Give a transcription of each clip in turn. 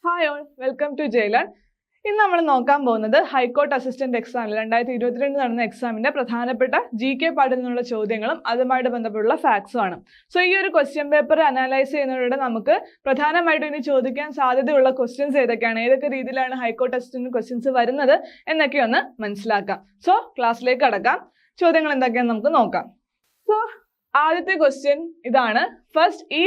Hi all, welcome to ജയിലൺ. ഇന്ന് നമ്മൾ നോക്കാൻ പോകുന്നത് ഹൈക്കോർട്ട് അസിസ്റ്റന്റ് എക്സാമിൽ 2022 നടന്ന എക്സാമിന്റെ പ്രധാനപ്പെട്ട GK പാർട്ടിൽ നിന്നുള്ള ചോദ്യങ്ങളും അതുമായിട്ട് ബന്ധപ്പെട്ടുള്ള ഫാക്ട്സും ആണ്. സോ ഈ ഒരു ക്വസ്റ്റ്യൻ പേപ്പർ അനലൈസ് ചെയ്യുന്നതിലൂടെ നമുക്ക് പ്രധാനമായിട്ടും ഇനി ചോദിക്കാൻ സാധ്യതയുള്ള ക്വസ്റ്റ്യൻസ് ഏതൊക്കെയാണ്, ഏതൊക്കെ രീതിയിലാണ് ഹൈക്കോർട്ട് അസിസ്റ്റന്റ് ക്വസ്റ്റ്യൻസ് വരുന്നത് എന്നൊക്കെ ഒന്ന് മനസ്സിലാക്കാം. സോ ക്ലാസ്സിലേക്ക് കടക്കാം. ചോദ്യങ്ങൾ എന്തൊക്കെയാണെന്ന് നമുക്ക് നോക്കാം. സോ ആദ്യത്തെ ക്വസ്റ്റ്യൻ ഇതാണ്. ഫസ്റ്റ് ഈ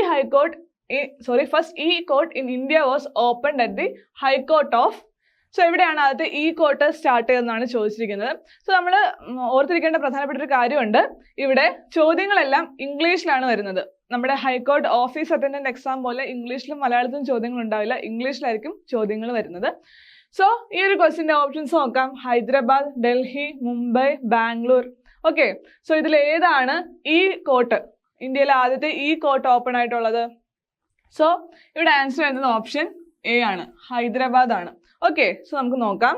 court in India was opened at the high court of. So എവിടെയാണ് ആദ്യത്തെ ഈ കോർട്ട് സ്റ്റാർട്ട് ചെയ്തതെന്നാണ് ചോദിച്ചിരിക്കുന്നത്. സോ നമ്മൾ ഓർത്തിരിക്കേണ്ട പ്രധാനപ്പെട്ട ഒരു കാര്യമുണ്ട്. ഇവിടെ ചോദ്യങ്ങളെല്ലാം ഇംഗ്ലീഷിലാണ് വരുന്നത്. നമ്മുടെ ഹൈക്കോർട്ട് ഓഫീസ് അറ്റൻഡന്റ് എക്സാം പോലെ ഇംഗ്ലീഷിലും മലയാളത്തിലും ചോദ്യങ്ങൾ ഉണ്ടാവില്ല, ഇംഗ്ലീഷിലായിരിക്കും ചോദ്യങ്ങൾ വരുന്നത്. സോ ഈ ഒരു ക്വസ്റ്റ്യന്റെ ഓപ്ഷൻസ് നോക്കാം. ഹൈദരാബാദ്, ഡൽഹി, മുംബൈ, ബാംഗ്ലൂർ. ഓക്കെ, സോ ഇതിൽ ഏതാണ് ഈ കോർട്ട്, ഇന്ത്യയിലെ ആദ്യത്തെ ഈ കോർട്ട് ഓപ്പൺ ആയിട്ടുള്ളത്? സോ ഇവിടെ ആൻസർ വരുന്നത് ഓപ്ഷൻ എ ആണ്, ഹൈദരാബാദ് ആണ്. ഓക്കെ, സോ നമുക്ക് നോക്കാം.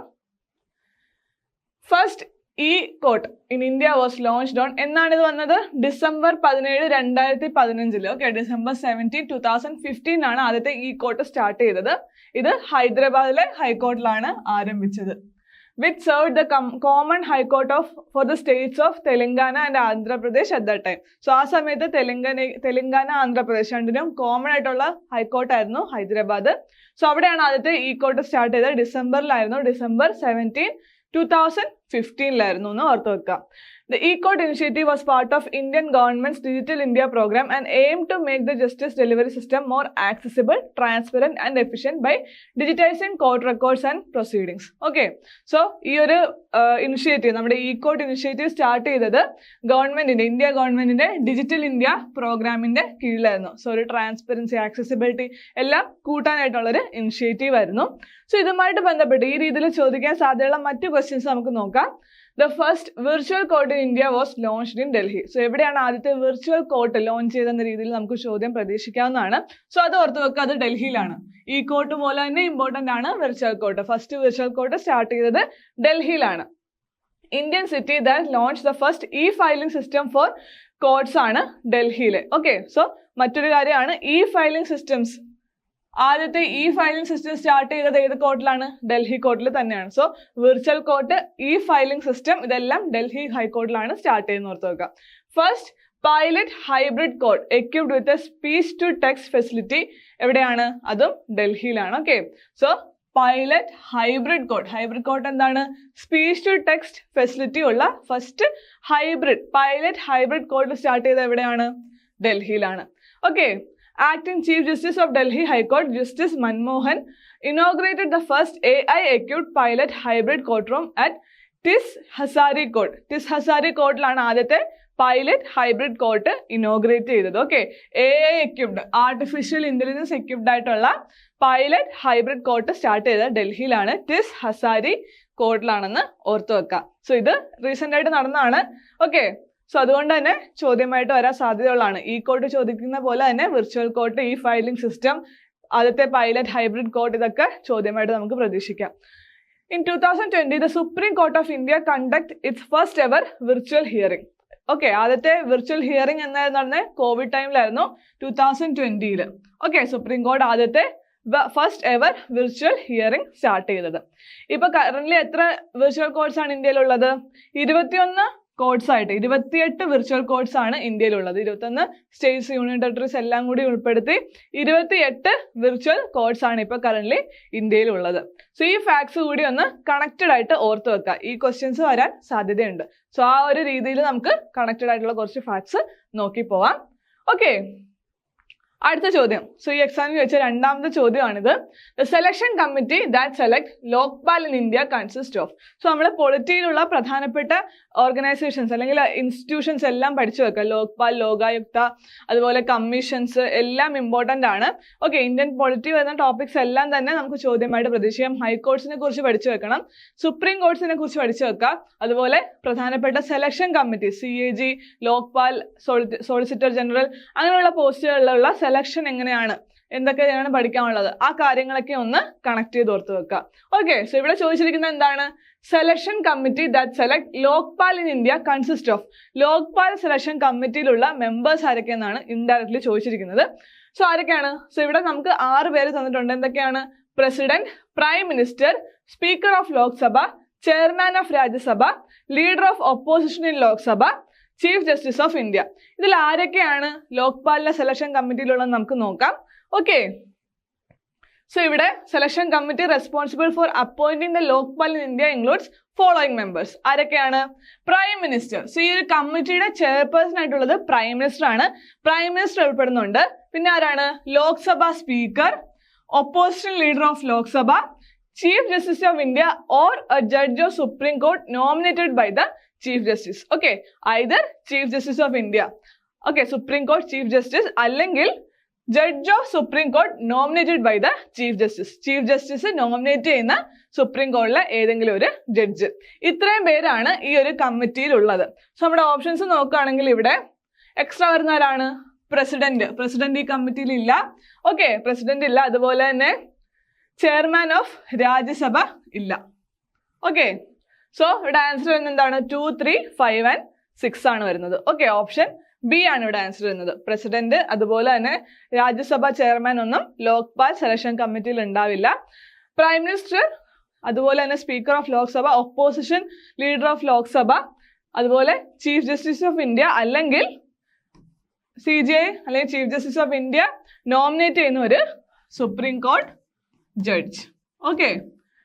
ഫസ്റ്റ് ഈ court in India was launched on, എന്നാണ് ഇത് വന്നത്? ഡിസംബർ 17, 2015. ഓക്കെ, ഡിസംബർ 17, 2015 ആണ് ആദ്യത്തെ ഈ കോർട്ട് സ്റ്റാർട്ട് ചെയ്തത്. ഇത് ഹൈദരാബാദിലെ ഹൈക്കോർട്ടിലാണ് ആരംഭിച്ചത്. which served the common high court for the states of Telangana and Andhra Pradesh at that time. So ആ സമയത്ത് തെലങ്കാന ആന്ധ്രാപ്രദേശ് രണ്ടിനും കോമൺ ആയിട്ടുള്ള ഹൈക്കോർട്ട് ആയിരുന്നു ഹൈദരാബാദ്. സോ അവിടെയാണ് ആദ്യത്തെ ഈ കോർട്ട് സ്റ്റാർട്ട് ചെയ്തത്. ഡിസംബറിലായിരുന്നു, ഡിസംബർ 17, 2015 എന്ന് ഓർത്ത് വെക്കാം. The E-Court initiative was part of Indian government's Digital India program and aimed to make the justice delivery system more accessible, transparent and efficient by digitizing court records and proceedings. Okay, so ഈ ഒരു initiative, നമ്മുടെ E-Court initiative start ചെയ്തത് India ഗവൺമെന്റിന്റെ digital India പ്രോഗ്രാമിന്റെ കീഴിലായിരുന്നു. So ഒരു transparency, accessibility എല്ലാം കൂട്ടാനായിട്ടുള്ളൊരു initiative ആയിരുന്നു. സോ ഇതുമായിട്ട് ബന്ധപ്പെട്ട് ഈ രീതിയിൽ ചോദിക്കാൻ സാധ്യതയുള്ള മറ്റു ക്വസ്റ്റ്യൻസ് നമുക്ക് നോക്കാം. The first virtual court in India was launched in Delhi. So എവിടെയാണ് ആദ്യത്തെ വിർച്വൽ കോർട്ട് ലോഞ്ച് ചെയ്തെന്ന രീതിയിൽ നമുക്ക് ചോദ്യം പ്രതീക്ഷിക്കാവുന്നതാണ്. സോ അത് ഓർത്ത് വെക്കുക, അത് ഡൽഹിയിലാണ്. ഈ കോർട്ട് പോലെ തന്നെ ഇമ്പോർട്ടന്റ് ആണ് virtual court. First virtual court start ചെയ്തത് ഡൽഹിയിലാണ്. Indian city that launch the first filing system for courts ആണ് ഡൽഹിയിലെ. ഓക്കെ, സോ മറ്റൊരു കാര്യമാണ് ഫയലിംഗ് സിസ്റ്റംസ്. ആദ്യത്തെ ഫയലിംഗ് സിസ്റ്റം സ്റ്റാർട്ട് ചെയ്തത് ഏത് കോർട്ടിലാണ്? ഡൽഹി കോർട്ടിൽ തന്നെയാണ്. സോ വിർച്വൽ കോർട്ട്, ഫയലിംഗ് സിസ്റ്റം, ഇതെല്ലാം ഡൽഹി ഹൈക്കോർട്ടിലാണ് സ്റ്റാർട്ട് ചെയ്യുന്നത് ഓർത്ത് വെക്കാം. First pilot hybrid court equipped with a speech to text facility എവിടെയാണ്? അതും ഡൽഹിയിലാണ്. Okay, so pilot hybrid court എന്താണ്? സ്പീച്ച് ടു ടെക്സ്റ്റ് ഫെസിലിറ്റി ഉള്ള first pilot hybrid court start ചെയ്തത് എവിടെയാണ്? ഡൽഹിയിലാണ്. Okay, Acting Chief Justice of Delhi High Court, Justice Manmohan, inaugurated the first AI-equipped pilot hybrid courtroom at Tis Hazari Court. Tis Hazari Court-ലാണ് ആദ്യത്തെ pilot hybrid court inaugurate ചെയ്തത്. Okay, AI-equipped, artificial intelligence equipped ആയിട്ടുള്ള pilot hybrid court start ചെയ്തത് ഡൽഹിയിലാണ്, ടിസ് ഹസാരി കോർട്ടിലാണെന്ന് ഓർത്തു വെക്കാം. So ഇത് recent ആയിട്ട് നടന്നതാണ്. ഓക്കെ, സോ അതുകൊണ്ട് തന്നെ ചോദ്യമായിട്ട് വരാൻ സാധ്യതയുള്ളതാണ്. ഈ കോർട്ട് ചോദിക്കുന്ന പോലെ തന്നെ വിർച്വൽ കോർട്ട്, ഫയലിംഗ് സിസ്റ്റം, ആദ്യത്തെ പൈലറ്റ് ഹൈബ്രിഡ് കോർട്ട്, ഇതൊക്കെ ചോദ്യമായിട്ട് നമുക്ക് പ്രതീക്ഷിക്കാം. In 2020, the Supreme Court of India conduct its first ever virtual hearing. Okay, ആദ്യത്തെ വിർച്വൽ ഹിയറിംഗ് എന്നായിരുന്നു നടന്നത് കോവിഡ് ടൈമിലായിരുന്നു, 2020. ഓക്കെ, സുപ്രീം കോർട്ട് ആദ്യത്തെ first ever virtual hearing start ചെയ്തത്. ഇപ്പൊ കറന്റ് എത്ര വിർച്വൽ കോർട്സ് ആണ് ഇന്ത്യയിലുള്ളത്? 21 കോർട്സ് ആയിട്ട് 28 വിർച്വൽ കോർട്സ് ആണ് ഇന്ത്യയിലുള്ളത്. 21 സ്റ്റേറ്റ്സ്, യൂണിയൻ ടെറിട്ടറീസ് എല്ലാം കൂടി ഉൾപ്പെടുത്തി 28 വിർച്വൽ കോർട്സ് ആണ് ഇപ്പൊ കറന്റ് ഇന്ത്യയിലുള്ളത്. സോ ഈ ഫാക്ട്സ് കൂടി ഒന്ന് കണക്റ്റഡ് ആയിട്ട് ഓർത്ത് വെക്കുക, ഈ ക്വസ്റ്റ്യൻസ് വരാൻ സാധ്യതയുണ്ട്. സോ ആ ഒരു രീതിയിൽ നമുക്ക് കണക്റ്റഡ് ആയിട്ടുള്ള കുറച്ച് ഫാക്ട്സ് നോക്കി പോവാം. ഓക്കെ, അടുത്ത ചോദ്യം. സോ ഈ എക്സാമിന് ചോദിച്ച രണ്ടാമത്തെ ചോദ്യമാണിത്. The selection committee that select Lokpal in India consist of. So നമ്മൾ പൊളിറ്റിയിലുള്ള പ്രധാനപ്പെട്ട ഓർഗനൈസേഷൻസ് അല്ലെങ്കിൽ ഇൻസ്റ്റിറ്റ്യൂഷൻസ് എല്ലാം പഠിച്ചു വെക്കുക. ലോക്പാൽ, ലോകായുക്ത, അതുപോലെ കമ്മീഷൻസ് എല്ലാം ഇമ്പോർട്ടന്റ് ആണ്. ഓക്കെ, ഇന്ത്യൻ പൊളിറ്റി വരുന്ന ടോപ്പിക്സ് എല്ലാം തന്നെ നമുക്ക് ചോദ്യമായിട്ട് പ്രതീക്ഷിക്കാം. ഹൈക്കോർട്സിനെ കുറിച്ച് പഠിച്ചു വെക്കണം, സുപ്രീം കോർട്സിനെ കുറിച്ച് പഠിച്ചു വെക്കാം. അതുപോലെ പ്രധാനപ്പെട്ട selection committee, CAG, Lokpal, solicitor general, അങ്ങനെയുള്ള പോസ്റ്റുകളിലുള്ള സെലക്ഷൻ എങ്ങനെയാണ്, എന്തൊക്കെയാണ് പഠിക്കാനുള്ളത്, ആ കാര്യങ്ങളൊക്കെ ഒന്ന് കണക്ട് ചെയ്ത് ഓർത്ത് വെക്കുക. ഓക്കെ, സോ ഇവിടെ ചോദിച്ചിരിക്കുന്നത് എന്താണ്? Selection committee that select Lokpal in India consist of. Lokpal selection കമ്മിറ്റിയിലുള്ള മെമ്പേഴ്സ് ആരൊക്കെയെന്നാണ് ഇൻഡയറക്ട്ലി ചോദിച്ചിരിക്കുന്നത്. സോ ആരൊക്കെയാണ്? സോ ഇവിടെ നമുക്ക് 6 പേര് തന്നിട്ടുണ്ട്. എന്തൊക്കെയാണ്? President, prime minister, speaker of Lok Sabha, chairman of Rajya Sabha, leader of opposition in Lok Sabha, chief justice of India. ഇതിൽ ആരൊക്കെയാണ് ലോക്പാലിന്റെ സെലക്ഷൻ കമ്മിറ്റിയിലുള്ളത് നമുക്ക് നോക്കാം. ഓക്കെ, സോ ഇവിടെ selection committee responsible for appointing the Lokpal in India includes following members. ആരൊക്കെയാണ്? Prime minister. സോ ഈ ഒരു കമ്മിറ്റിയുടെ ചെയർപേഴ്സൺ ആയിട്ടുള്ളത് പ്രൈം മിനിസ്റ്റർ ആണ്. പ്രൈം മിനിസ്റ്റർ ഉൾപ്പെടുന്നുണ്ട്. പിന്നെ ആരാണ്? Lok Sabha speaker, opposition leader of Lok Sabha, chief justice of India or a judge of supreme court nominated by the chief justice. Okay, either chief justice of India, okay, supreme court chief justice, അല്ലെങ്കിൽ judge of supreme court nominated by the chief justice. Chief justice nominate ചെയ്യുന്ന supreme കോർട്ടിലെ ഏതെങ്കിലും ഒരു judge. ഇത്രയും പേരാണ് ഈ ഒരു കമ്മിറ്റിയിൽ ഉള്ളത്. സോ നമ്മുടെ ഓപ്ഷൻസ് നോക്കുകയാണെങ്കിൽ ഇവിടെ എക്സ്ട്രാ വരുന്നവരാണ് പ്രസിഡന്റ് ഈ കമ്മിറ്റിയിൽ ഇല്ല. ഓക്കെ, പ്രസിഡന്റ് ഇല്ല. അതുപോലെ തന്നെ ചെയർമാൻ ഓഫ് രാജ്യസഭ ഇല്ല. ഓക്കെ, സോ ഇവിടെ ആൻസർ വരുന്നത് എന്താണ്? 2, 3, 5 and 6 ആണ് വരുന്നത്. ഓക്കെ, ഓപ്ഷൻ ബി ആണ് ഇവിടെ ആൻസർ വരുന്നത്. പ്രസിഡന്റ് അതുപോലെ തന്നെ രാജ്യസഭ ചെയർമാൻ ഒന്നും ലോക്പാൽ സെലക്ഷൻ കമ്മിറ്റിയിൽ ഉണ്ടാവില്ല. പ്രൈം മിനിസ്റ്റർ അതുപോലെ തന്നെ speaker of Lok Sabha, opposition leader of Lok Sabha, അതുപോലെ ചീഫ് ജസ്റ്റിസ് ഓഫ് ഇന്ത്യ അല്ലെങ്കിൽ CJI അല്ലെങ്കിൽ chief justice of India nominate ചെയ്യുന്ന ഒരു supreme court judge. Okay,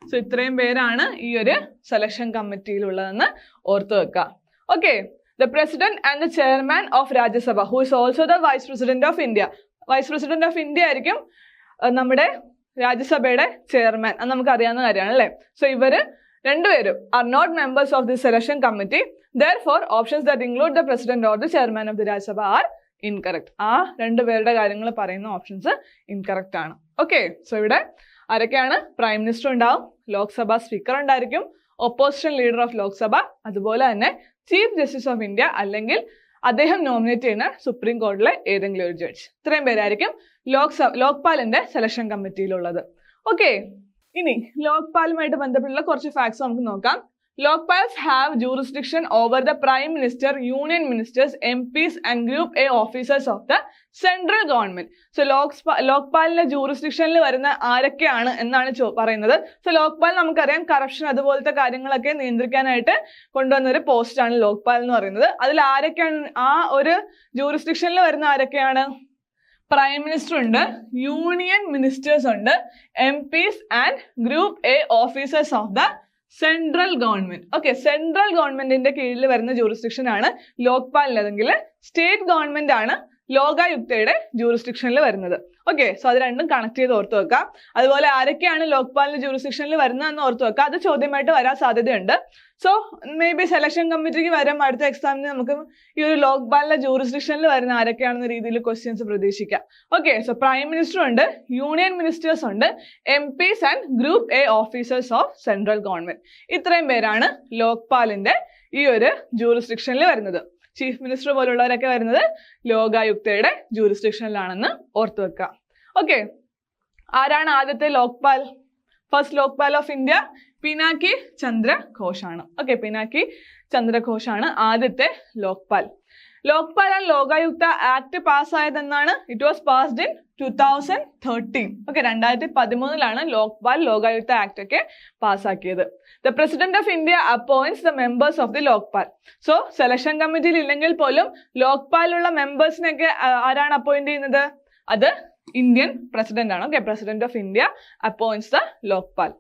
so ഇത്രയും പേരാണ് ഈ ഒരു സെലക്ഷൻ കമ്മിറ്റിയിലുള്ളതെന്ന് ഓർത്തു വെക്കുക. Okay, the president and the chairman of Rajya Sabha, who is also the vice president of India. Vice president of India ആയിരിക്കും നമ്മുടെ രാജ്യസഭയുടെ ചെയർമാൻ. അത് നമുക്ക് അറിയാവുന്ന കാര്യമാണ് അല്ലേ? സോ ഇവര് രണ്ടുപേരും are not members of this selection committee. Therefore, options that include the president or the chairman of the Rajya Sabha are incorrect. ആ രണ്ടുപേരുടെ കാര്യങ്ങൾ പറയുന്ന ഓപ്ഷൻസ് ഇൻകറക്റ്റ് ആണ്. ഓക്കെ, സോ ഇവിടെ ആരൊക്കെയാണ്? പ്രൈം മിനിസ്റ്റർ ഉണ്ടാവും, ലോക്സഭ സ്പീക്കർ ഉണ്ടായിരിക്കും, ഒപ്പോസിഷൻ ലീഡർ ഓഫ് ലോക്സഭ, അതുപോലെ തന്നെ ചീഫ് ജസ്റ്റിസ് ഓഫ് ഇന്ത്യ അല്ലെങ്കിൽ അദ്ദേഹം നോമിനേറ്റ് ചെയ്യുന്ന സുപ്രീം കോടതിയിലെ ഏതെങ്കിലും ഒരു ജഡ്ജ്. ഇത്രയും പേരായിരിക്കും ലോക്പാലിന്റെ സെലക്ഷൻ കമ്മിറ്റിയിലുള്ളത്. ഓക്കെ, ഇനി ലോക്പാലുമായിട്ട് ബന്ധപ്പെട്ടുള്ള കുറച്ച് ഫാക്ട്സ് നമുക്ക് നോക്കാം. Lokpals have jurisdiction over the Prime Minister, Union Ministers, MPs and Group A officers of the central government. So ലോക്പാലിന്റെ ജൂറിസ്ഡിക്ഷനിൽ വരുന്ന ആരൊക്കെയാണ് എന്നാണ് പറയുന്നത്. സോ ലോക്പാൽ നമുക്കറിയാം കറപ്ഷൻ അതുപോലത്തെ കാര്യങ്ങളൊക്കെ നിയന്ത്രിക്കാനായിട്ട് കൊണ്ടുവന്ന ഒരു പോസ്റ്റ് ആണ് ലോക്പാൽ എന്ന് പറയുന്നത്. അതിൽ ആരൊക്കെയാണ് ആ ഒരു ജൂറിസ്ഡിക്ഷനിൽ വരുന്ന ആരൊക്കെയാണ്? പ്രൈം മിനിസ്റ്റർ ഉണ്ട്, യൂണിയൻ മിനിസ്റ്റേഴ്സ് ഉണ്ട്, MPs and group A officers of the central government. Okay, central ഗവൺമെന്റിന്റെ കീഴിൽ വരുന്ന ജൂറിസ്ഡിക്ഷൻ ആണ് ലോക്പാലിനെങ്കിൽ സ്റ്റേറ്റ് ഗവൺമെന്റ് ആണ് ലോകായുക്തയുടെ ജൂറിസ്ഡിക്ഷനിൽ വരുന്നത്. ഓക്കെ, സോ അത് രണ്ടും കണക്ട് ചെയ്ത് ഓർത്ത് വെക്കാം. അതുപോലെ ആരൊക്കെയാണ് ലോക്പാലിന്റെ ജൂറിസ്ഡിക്ഷനിൽ വരുന്നതെന്ന് ഓർത്ത് വെക്കാം. അത് ചോദ്യമായിട്ട് വരാൻ സാധ്യതയുണ്ട്. സോ മേ ബി സെലക്ഷൻ കമ്മിറ്റിക്ക് വരും അടുത്ത എക്സാമിന് നമുക്ക് ഈ ഒരു ലോക്പാലിന്റെ ജൂറിസ്ഡിക്ഷനിൽ വരുന്ന ആരൊക്കെയാണെന്ന രീതിയിൽ ക്വസ്റ്റ്യൻസ് പ്രതീക്ഷിക്കാം. ഓക്കെ, സോ പ്രൈം മിനിസ്റ്റർ ഉണ്ട്, യൂണിയൻ മിനിസ്റ്റേഴ്സ് ഉണ്ട്, MPs and group A officers of central government. ഇത്രയും പേരാണ് ലോക്പാലിന്റെ ഈ ഒരു ജൂറിസ്ഡിക്ഷനിൽ വരുന്നത്. ചീഫ് മിനിസ്റ്റർ പോലുള്ളവരൊക്കെ വരുന്നത് ലോകായുക്തയുടെ ജൂറിസ്ഡിക്ഷനിലാണെന്ന് ഓർത്തു വെക്കുക. ഓക്കെ, ആരാണ് ആദ്യത്തെ Lokpal? First Lokpal of India Pinaki Chandra ഘോഷാണ്. ഓക്കെ, പിനാക്കി ചന്ദ്ര ഘോഷാണ് ആദ്യത്തെ ലോക്പാൽ. ലോക്പാൽ ആൻഡ് ലോകായുക്ത ആക്ട് പാസ്സായതെന്നാണ്? It was passed in 2013. Okay, 2013 Lokpal Lokayukta act ഒക്കെ പാസ്സാക്കിയത്. The President of India appoints the members of the Lokpal. So selection കമ്മിറ്റിയിൽ ഇല്ലെങ്കിൽ പോലും ലോക്പാലുള്ള മെമ്പേഴ്സിനൊക്കെ ആരാണ് അപ്പോയിന്റ് ചെയ്യുന്നത്? അത് ഇന്ത്യൻ പ്രസിഡന്റ് ആണ്. Okay, president of India appoints the Lokpal.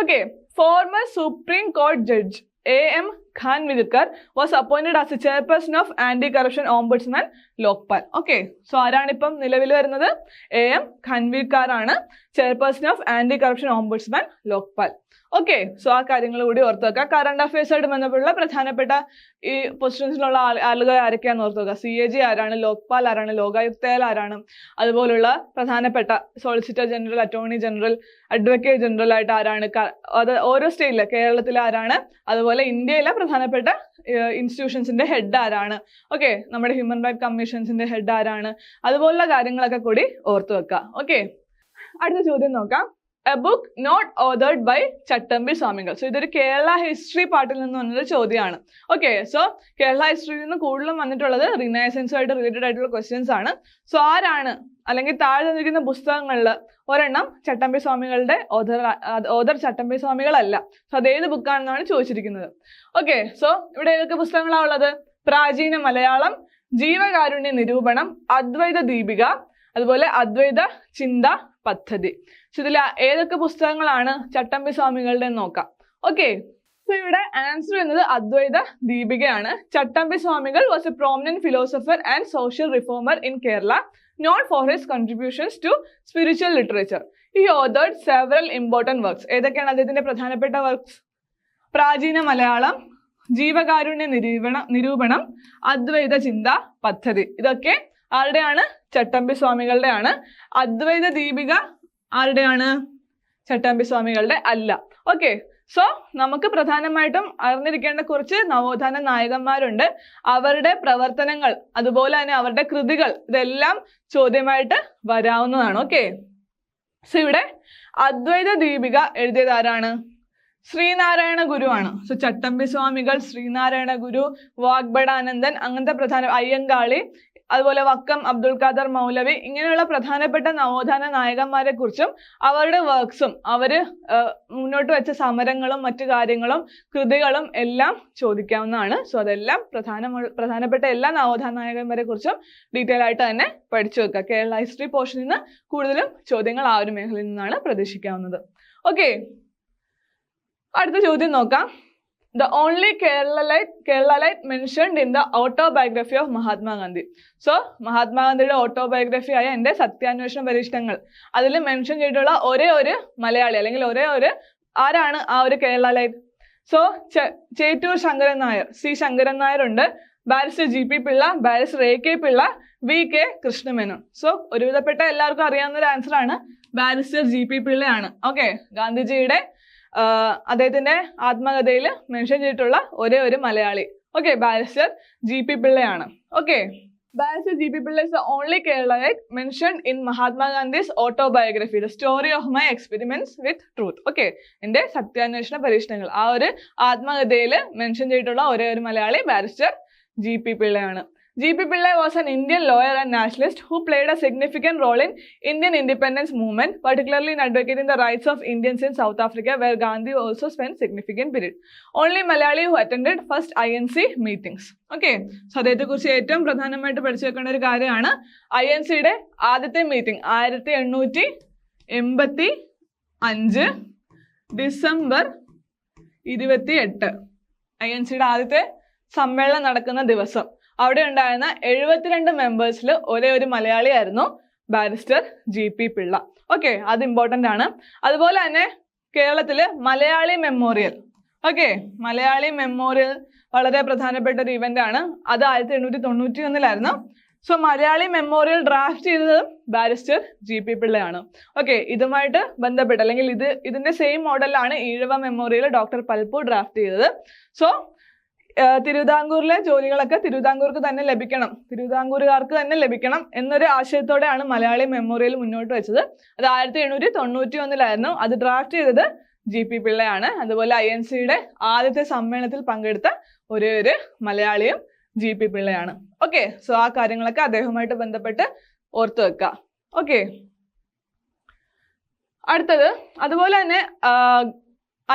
Okay, former supreme court judge A.M. Khanvilkar was appointed as the chairperson of Anti-Corruption Ombudsman Lokpal. Okay, so ആരാണ് ഇപ്പം നിലവിൽ വരുന്നത്? A.M. Khanvilkar ആണ് chairperson of Anti-Corruption Ombudsman Lokpal. Okay, so ആ കാര്യങ്ങൾ കൂടി ഓർത്ത് വെക്കുക. കറണ്ട് അഫയേഴ്സ് ആയിട്ട് ബന്ധപ്പെട്ടുള്ള പ്രധാനപ്പെട്ട ഈ പൊസിഷൻസിലുള്ള ആളുകൾ ആരൊക്കെയാണെന്ന് ഓർത്ത് വെക്കുക. CAG ആരാണ്, ലോക്പാൽ ആരാണ്, ലോകായുക്തയിൽ ആരാണ്, അതുപോലുള്ള പ്രധാനപ്പെട്ട solicitor general, attorney general, advocate general ആയിട്ട് ആരാണ്, അത് ഓരോ സ്റ്റേറ്റിലെ, കേരളത്തിൽ ആരാണ്, അതുപോലെ ഇന്ത്യയിലെ പ്രധാനപ്പെട്ട ഇൻസ്റ്റിറ്റ്യൂഷൻസിന്റെ ഹെഡ് ആരാണ്, ഓക്കെ, നമ്മുടെ ഹ്യൂമൻ റൈറ്റ് കമ്മീഷൻസിന്റെ ഹെഡ് ആരാണ്, അതുപോലുള്ള കാര്യങ്ങളൊക്കെ കൂടി ഓർത്ത് വെക്കുക. ഓക്കെ, അടുത്ത ചോദ്യം നോക്കാം. A book not authored by Chattampi Swamikal. So ഇതൊരു കേരള ഹിസ്റ്ററി പാർട്ടിൽ നിന്ന് വന്നൊരു ചോദ്യമാണ്. ഓക്കെ, സോ കേരള ഹിസ്റ്ററിയിൽ നിന്ന് കൂടുതലും വന്നിട്ടുള്ളത് റിനൈസൻസുമായിട്ട് റിലേറ്റഡ് ആയിട്ടുള്ള ക്വസ്റ്റ്യൻസ് ആണ്. സോ ആരാണ്, അല്ലെങ്കിൽ താഴെ തന്നിരിക്കുന്ന പുസ്തകങ്ങളിൽ ഒരെണ്ണം ചട്ടമ്പി സ്വാമികളുടെ ഓതർ ചട്ടമ്പി സ്വാമികളല്ല. സോ അതേത് ബുക്കാണെന്നാണ് ചോദിച്ചിരിക്കുന്നത്. ഓക്കെ, സോ ഇവിടെ ഏതൊക്കെ പുസ്തകങ്ങളാണ് ഉള്ളത്? പ്രാചീന മലയാളം, ജീവകാരുണ്യ നിരൂപണം, അദ്വൈത ദീപിക, അതുപോലെ അദ്വൈത ചിന്ത പദ്ധതി. സോ ഇതിൽ ഏതൊക്കെ പുസ്തകങ്ങളാണ് ചട്ടമ്പി സ്വാമികളുടെ നോക്കാം. ഓക്കെ, സോ ഇവിടെ ആൻസർ എന്നത് അദ്വൈത ദീപികയാണ്. ചട്ടമ്പി സ്വാമികൾ was A prominent philosopher and social reformer in Kerala, known for his contributions to spiritual literature. He authored several important works. ഏതൊക്കെയാണ് അദ്ദേഹത്തിന്റെ പ്രധാനപ്പെട്ട വർക്ക്സ്? പ്രാചീന മലയാളം, ജീവകാരുണ്യ നിരൂപണം, അദ്വൈത ചിന്ത പദ്ധതി. ഇതൊക്കെ ആരുടെയാണ്? ചട്ടമ്പി സ്വാമികളുടെയാണ്. അദ്വൈത ദീപിക ആരുടെയാണ്? ചട്ടമ്പി സ്വാമികളുടെ അല്ല. ഓക്കെ, സോ നമുക്ക് പ്രധാനമായിട്ടും അറിഞ്ഞിരിക്കേണ്ട കുറച്ച് നവോത്ഥാന നായകന്മാരുണ്ട്. അവരുടെ പ്രവർത്തനങ്ങൾ, അതുപോലെ തന്നെ അവരുടെ കൃതികൾ, ഇതെല്ലാം ചോദ്യമായിട്ട് വരാവുന്നതാണ്. ഓക്കെ, സോ ഇവിടെ അദ്വൈത ദീപിക എഴുതിയത് ആരാണ്? ശ്രീനാരായണ ഗുരു ആണ്. സോ ചട്ടമ്പി സ്വാമികൾ, ശ്രീനാരായണ ഗുരു, വാഗ്ഭടാനന്ദൻ, അങ്ങനത്തെ അയ്യങ്കാളി, അതുപോലെ വക്കം അബ്ദുൽ ഖാദർ മൗലവി, ഇങ്ങനെയുള്ള പ്രധാനപ്പെട്ട നവോത്ഥാന നായകന്മാരെ കുറിച്ചും അവരുടെ വർക്ക്സും അവര് മുന്നോട്ട് വെച്ച സമരങ്ങളും മറ്റു കാര്യങ്ങളും കൃതികളും എല്ലാം ചോദിക്കാവുന്നതാണ്. സോ അതെല്ലാം പ്രധാനപ്പെട്ട എല്ലാ നവോത്ഥാന നായകന്മാരെ കുറിച്ചും ഡീറ്റെയിൽ ആയിട്ട് തന്നെ പഠിച്ചു വെക്കുക. കേരള ഹിസ്റ്ററി പോർഷനിൽ നിന്ന് കൂടുതലും ചോദ്യങ്ങൾ ആ ഒരു മേഖലയിൽ നിന്നാണ് പ്രതീക്ഷിക്കാവുന്നത്. ഓക്കെ, അടുത്ത ചോദ്യം നോക്കാം. The only Kerala-lite mentioned in the autobiography of Mahatma Gandhi. So മഹാത്മാഗാന്ധിയുടെ ഓട്ടോബയോഗ്രഫി ആയ എൻ്റെ സത്യാന്വേഷണ പരീക്ഷണങ്ങൾ, അതിൽ മെൻഷൻ ചെയ്തിട്ടുള്ള ഒരേ ഒരു മലയാളി അല്ലെങ്കിൽ ഒരേ ഒരു ആരാണ് ആ ഒരു Keralite? So Chettur Sankaran Nair, C Sankaran Nair ഉണ്ട്, barrister G P Pillai, barrister A K Pillai, V K Krishna Menon. So ഒരുവിധപ്പെട്ട എല്ലാവർക്കും അറിയാവുന്ന ഒരു ആൻസർ ആണ് ബാരിസ്റ്റർ ജി പി പിള്ളയാണ്. ഓക്കെ, ഗാന്ധിജിയുടെ അദ്ദേഹത്തിന്റെ ആത്മകഥയിൽ മെൻഷൻ ചെയ്തിട്ടുള്ള ഒരേ ഒരു മലയാളി. ഓക്കെ, ബാരിസ്റ്റർ ജി പി പിള്ളയാണ്. Okay, barrister G P Pillai is the only Kerala-lite mentioned in Mahatma Gandhi's autobiography, The Story of My Experiments with Truth. Okay, എന്റെ സത്യാന്വേഷണ പരീക്ഷണങ്ങൾ, ആ ഒരു ആത്മകഥയിൽ മെൻഷൻ ചെയ്തിട്ടുള്ള ഒരേ ഒരു മലയാളി ബാരിസ്റ്റർ ജി പി പിള്ളയാണ്. G. P. Pillai was an Indian lawyer and nationalist who played a significant role in Indian independence movement, particularly in advocating the rights of Indians in South Africa, where Gandhi also spent significant period. Only Malayali who attended first INC meetings. Okay, so അതേക്കുറിച്ച് ഏറ്റവും പ്രധാനമായിട്ട് പഠിച്ചു വെക്കേണ്ട ഒരു കാര്യമാണ് INC-യുടെ ആദ്യത്തെ meeting 1885 December 28. INC-യുടെ ആദ്യത്തെ സമ്മേളനം നടക്കുന്ന ദിവസം. അവിടെ ഉണ്ടായിരുന്ന 72 മെമ്പേഴ്സിൽ ഒരേ ഒരു മലയാളിയായിരുന്നു barrister G P Pillai. Okay, അത് ഇമ്പോർട്ടൻ്റ് ആണ്. അതുപോലെ തന്നെ കേരളത്തില് Malayali memorial. Okay, Malayali memorial വളരെ പ്രധാനപ്പെട്ട ഒരു ഇവന്റ് ആണ്. അത് 1891 സോ മലയാളി മെമ്മോറിയൽ ഡ്രാഫ്റ്റ് ചെയ്തത് ബാരിസ്റ്റർ ജി പി പിള്ളയാണ്. ഓക്കെ, ഇതുമായിട്ട് ബന്ധപ്പെട്ട് അല്ലെങ്കിൽ ഇതിന്റെ സെയിം മോഡലാണ് Ezhava memorial doctor Palpu draft ചെയ്തത്. സോ തിരുവിതാംകൂറിലെ ജോലികളൊക്കെ തിരുവിതാംകൂർക്ക് തന്നെ ലഭിക്കണം, തിരുവിതാംകൂറുകാർക്ക് തന്നെ ലഭിക്കണം എന്നൊരു ആശയത്തോടെയാണ് മലയാളി മെമ്മോറിയൽ മുന്നോട്ട് വെച്ചത്. അത് 1891 അത് ഡ്രാഫ്റ്റ് ചെയ്തത് ജി പി പിള്ളയാണ്. അതുപോലെ INC-യുടെ ആദ്യത്തെ സമ്മേളനത്തിൽ പങ്കെടുത്ത ഒരേ ഒരു മലയാളിയും ജി പി പിള്ളയാണ്. ഓക്കെ, സോ ആ കാര്യങ്ങളൊക്കെ അദ്ദേഹവുമായിട്ട് ബന്ധപ്പെട്ട് ഓർത്തു വെക്കുക. ഓക്കെ, അടുത്തത് അതുപോലെ തന്നെ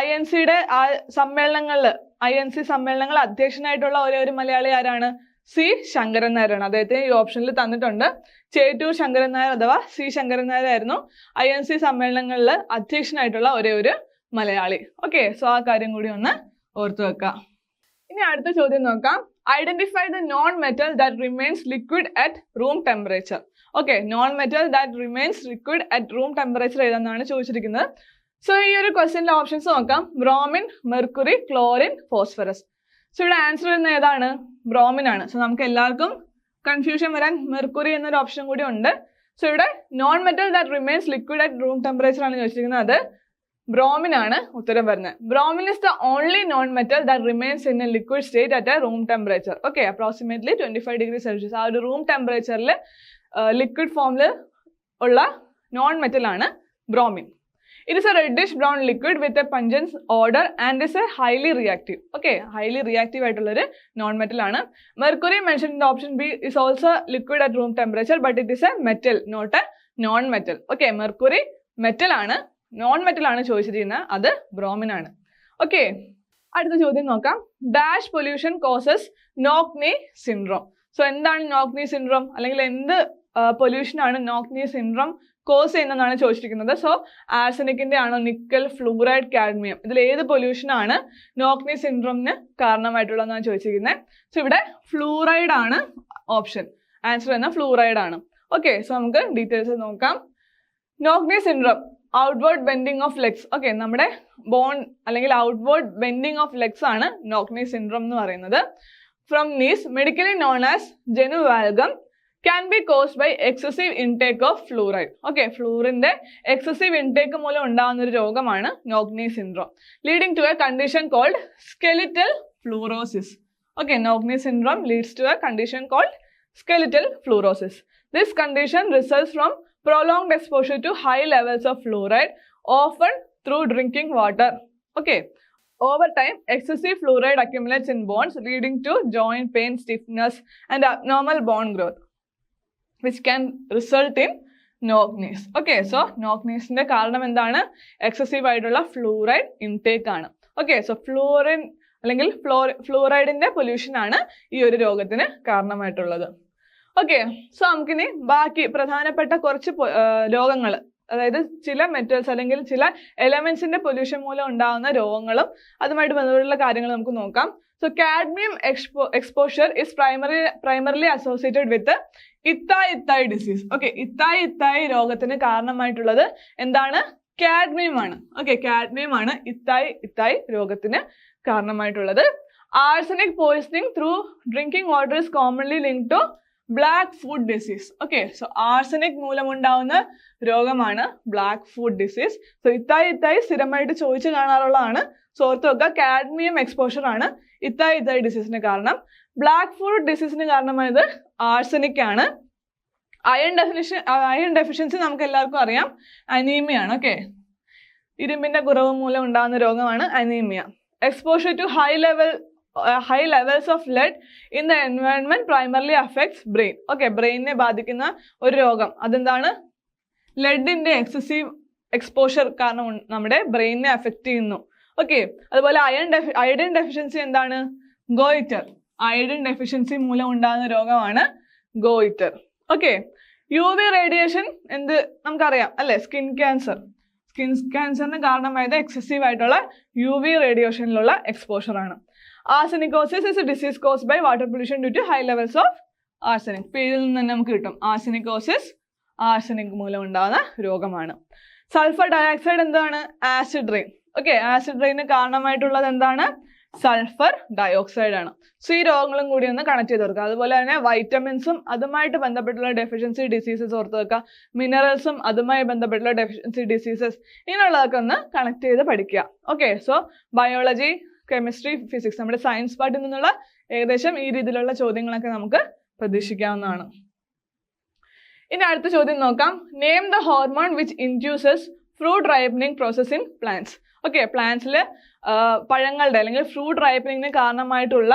INC-യുടെ INC സമ്മേളനങ്ങൾ അധ്യക്ഷനായിട്ടുള്ള ഒരേ ഒരു മലയാളി ആരാണ്? സി ശങ്കരൻ നായരാണ്. അദ്ദേഹത്തെ ഈ ഓപ്ഷനിൽ തന്നിട്ടുണ്ട്. ചേറ്റൂർ ശങ്കരൻ നായർ അഥവാ സി ശങ്കരൻ നായർ ആയിരുന്നു INC സമ്മേളനങ്ങളിൽ അധ്യക്ഷനായിട്ടുള്ള ഒരേ ഒരു മലയാളി. ഓക്കെ, സോ ആ കാര്യം കൂടി ഒന്ന് ഓർത്തു വെക്കാം. ഇനി അടുത്ത ചോദ്യം നോക്കാം. Identify the non metal that remains liquid at room temperature. Okay, non metal that remains liquid at room temperature ഏതെന്നാണ് ചോദിച്ചിരിക്കുന്നത്. സോ ഈ ഒരു ക്വസ്റ്റ്യൻ്റെ ഓപ്ഷൻസ് നോക്കാം. Bromine, mercury, chlorine, phosphorus. So ഇവിടെ ആൻസർ വരുന്ന ഏതാണ്? ബ്രോമിൻ ആണ്. സോ നമുക്ക് എല്ലാവർക്കും കൺഫ്യൂഷൻ വരാൻ മെർക്കുറി എന്നൊരു ഓപ്ഷൻ കൂടി ഉണ്ട്. സോ ഇവിടെ non metal that remains liquid at room temperature ആണ് ചോദിച്ചിരിക്കുന്നത്. അത് ബ്രോമിൻ ആണ് ഉത്തരം വരുന്നത്. Bromine is the only non metal that remains in A liquid state at A room temperature. Okay, approximately 25 degree Celsius. ആ ഒരു റൂം ടെമ്പറേച്ചറിൽ ലിക്വിഡ് ഫോമിൽ ഉള്ള നോൺ മെറ്റൽ ആണ് bromine. It is a reddish brown liquid with a pungent odor and is a highly reactive. Okay, highly reactive ആയിട്ടുള്ള ഒരു non metal ആണ്. Mercury mentioned in the option B is also liquid at room temperature, but it is a metal, not a non-metal. Okay, Mercury metal ആണ്, non metal ആണ് ചോദിച്ചിരിക്കുന്നത്, അത് bromine ആണ്. Okay, അടുത്ത ചോദ്യം നോക്കാം. Dash pollution causes നോക്നി syndrome. So എന്താണ് നോക്നി syndrome, അല്ലെങ്കിൽ എന്ത് പൊല്യൂഷൻ ആണ് നോക്നി സിൻഡ്രോം കോസ് ചെയ്യുന്നതാണ് ചോദിച്ചിരിക്കുന്നത്. സോ ആർസനിക്കിന്റെ ആണോ, നിക്കൽ, ഫ്ലൂറൈഡ്, കാഡ്മിയം, ഇതിൽ ഏത് പൊല്യൂഷൻ ആണ് നോക്നി സിൻഡ്രോമിന് കാരണമായിട്ടുള്ളതെന്നാണ് ചോദിച്ചിരിക്കുന്നത്. സോ ഇവിടെ ഫ്ലൂറൈഡ് ആണ് ഓപ്ഷൻ, ആൻസർ എന്ന ഫ്ലൂറൈഡ് ആണ്. ഓക്കെ, സോ നമുക്ക് ഡീറ്റെയിൽസ് നോക്കാം. Knock knee syndrome outward bending of legs. Okay, നമ്മുടെ ബോൺ അല്ലെങ്കിൽ ഔട്ട്വേർഡ് ബെൻഡിങ് ഓഫ് ലെഗ്സ് ആണ് നോക്നി സിൻഡ്രോം എന്ന് പറയുന്നത്. From knees, medically known as genu valgum, can be caused by excessive intake of fluoride. Okay, fluorine excessive intake മൂലം ഉണ്ടാകുന്ന ഒരു രോഗമാണ് നോക്നി syndrome, leading to a condition called skeletal fluorosis. Okay, നോക്നി syndrome leads to a condition called skeletal fluorosis. This condition results from prolonged exposure to high levels of fluoride, often through drinking water. Okay, over time, excessive fluoride accumulates in bones, leading to joint pain, stiffness, and abnormal bone growth, which can result in knock-knees. Okay, so knock-knees ന്റെ കാരണം എന്താണ്? Excessive ആയിട്ടുള്ള fluoride intake ആണ്. Okay, so fluorine അല്ലെങ്കിൽ ഫ്ലൂറൈഡിന്റെ pollution ആണ് ഈ ഒരു രോഗത്തിന് കാരണമായിട്ടുള്ളത്. ഓക്കെ, സോ നമുക്കിനി ബാക്കി പ്രധാനപ്പെട്ട കുറച്ച് രോഗങ്ങൾ, അതായത് ചില മെറ്റൽസ് അല്ലെങ്കിൽ ചില എലമെന്റ്സിന്റെ പൊല്യൂഷൻ മൂലം ഉണ്ടാകുന്ന രോഗങ്ങളും അതുമായിട്ട് ബന്ധപ്പെട്ടുള്ള കാര്യങ്ങൾ നമുക്ക് നോക്കാം. So cadmium exposure is primarily associated with the ഇത്തായി disease. Okay, ഇത്തായി രോഗത്തിന് കാരണമായിട്ടുള്ളത് എന്താണ്? കാഡ്മിയം ആണ്. ഓക്കെ, കാഡ്മിയം ആണ് ഇത്തായി രോഗത്തിന് കാരണമായിട്ടുള്ളത്. Arsenic poisoning through drinking water is commonly linked to black foot disease. Okay, so arsenic മൂലമുണ്ടാവുന്ന രോഗമാണ് black foot disease. So itai സ്ഥിരമായിട്ട് ചോദിച്ചു കാണാറുള്ളതാണ്. സോ ഓർത്ത് വെക്കുക, കാഡ്മിയം എക്സ്പോഷർ ആണ് ഇത്തായി ഡിസീസിന് കാരണം. ബ്ലാക്ക് ഫുഡ് ഡിസീസിന് കാരണമായത് ആർസനിക് ആണ്. അയൺ ഡെഫിഷ്യൻസി നമുക്ക് എല്ലാവർക്കും അറിയാം, അനീമിയ ആണ്. ഓക്കെ, ഇരുമ്പിന്റെ കുറവ് മൂലം ഉണ്ടാകുന്ന രോഗമാണ് anaemia. Exposure to high levels of lead in the environment primarily affects brain. Okay, ബ്രെയിനിനെ ബാധിക്കുന്ന ഒരു രോഗം അതെന്താണ്? ലെഡിന്റെ എക്സസീവ് എക്സ്പോഷർ കാരണം നമ്മുടെ ബ്രെയിനിനെ അഫക്റ്റ് ചെയ്യുന്നു. ഓക്കെ, അതുപോലെ അയഡിൻ ഡെഫിഷ്യൻസി എന്താണ്? ഗോയിറ്റർ. അയഡിൻ ഡെഫിഷ്യൻസി മൂലം ഉണ്ടാകുന്ന രോഗമാണ് ഗോയിറ്റർ. ഓക്കെ, UV റേഡിയേഷൻ എന്ത് നമുക്കറിയാം അല്ലെ? സ്കിൻ ക്യാൻസറിന് കാരണമായത് എക്സസീവ് ആയിട്ടുള്ള UV റേഡിയേഷനിലുള്ള എക്സ്പോഷർ ആണ്. Arsenicosis is a disease caused by water pollution due to high levels of arsenic. പേരിൽ നിന്ന് തന്നെ നമുക്ക് കിട്ടും, ആർസനിക്കോസിസ് ആർസനിക് മൂലം ഉണ്ടാകുന്ന രോഗമാണ്. സൾഫർ ഡയോക്സൈഡ് എന്താണ്? Acid rain. ഓക്കെ, ആസിഡ് റെയിന് കാരണമായിട്ടുള്ളത് എന്താണ്? സൾഫർ ഡയോക്സൈഡ് ആണ്. സോ ഈ രോഗങ്ങളും കൂടി ഒന്ന് കണക്ട് ചെയ്ത് കൊടുക്കുക. അതുപോലെ തന്നെ വൈറ്റമിൻസും അതുമായിട്ട് ബന്ധപ്പെട്ടുള്ള ഡെഫിഷ്യൻസി ഡിസീസസ് ഓർത്ത് വെക്കുക. മിനറൽസും അതുമായി ബന്ധപ്പെട്ടുള്ള ഡെഫിഷ്യൻസി ഡിസീസസ്, ഇങ്ങനെയുള്ളതൊക്കെ ഒന്ന് കണക്ട് ചെയ്ത് പഠിക്കുക. Okay, so biology, chemistry, physics, നമ്മുടെ സയൻസ് പാർട്ടിൽ നിന്നുള്ള ഏകദേശം ഈ രീതിയിലുള്ള ചോദ്യങ്ങളൊക്കെ നമുക്ക് പ്രതീക്ഷിക്കാവുന്നതാണ്. ഇനി അടുത്ത ചോദ്യം നോക്കാം. Name the hormone which induces fruit ripening process in plants. Okay, പ്ലാന്റ്സിൽ പഴങ്ങളുടെ അല്ലെങ്കിൽ ഫ്രൂട്ട് റൈപ്പനിങ്ങിന് കാരണമായിട്ടുള്ള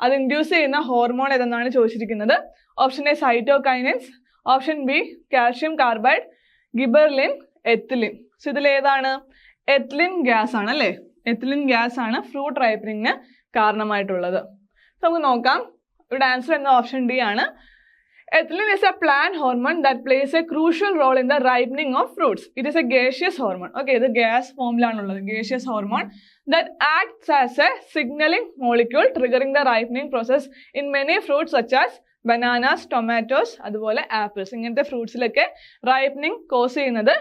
അത് ഇൻഡ്യൂസ് ചെയ്യുന്ന ഹോർമോൺ ഏതെന്നാണ് ചോദിച്ചിരിക്കുന്നത്. Option A cytokinins, option B calcium carbide, gibberellin, ethylene. So ഇതിൽ ഏതാണ്? എത്തിലിൻ ഗ്യാസ് ആണ് അല്ലേ? എത്തിലിൻ ഗ്യാസ് ആണ് ഫ്രൂട്ട് റൈപ്പനിങ്ങിന് കാരണമായിട്ടുള്ളത്. നമുക്ക് നോക്കാം. ഇവിടെ ആൻസർ എന്ന ഓപ്ഷൻ ഡി ആണ്. Ethylene is a plant hormone that plays a crucial role in the ripening of fruits. It is a gaseous hormone. Okay, ഇത് gas ഫോമിലാണുള്ളത്. gaseous hormone that acts as a signaling molecule triggering the ripening process in many fruits such as bananas, tomatoes, അതുപോലെ apples. ഇങ്ങനത്തെ ഫ്രൂട്ട്സിലൊക്കെ ripening cause ചെയ്യുന്നത്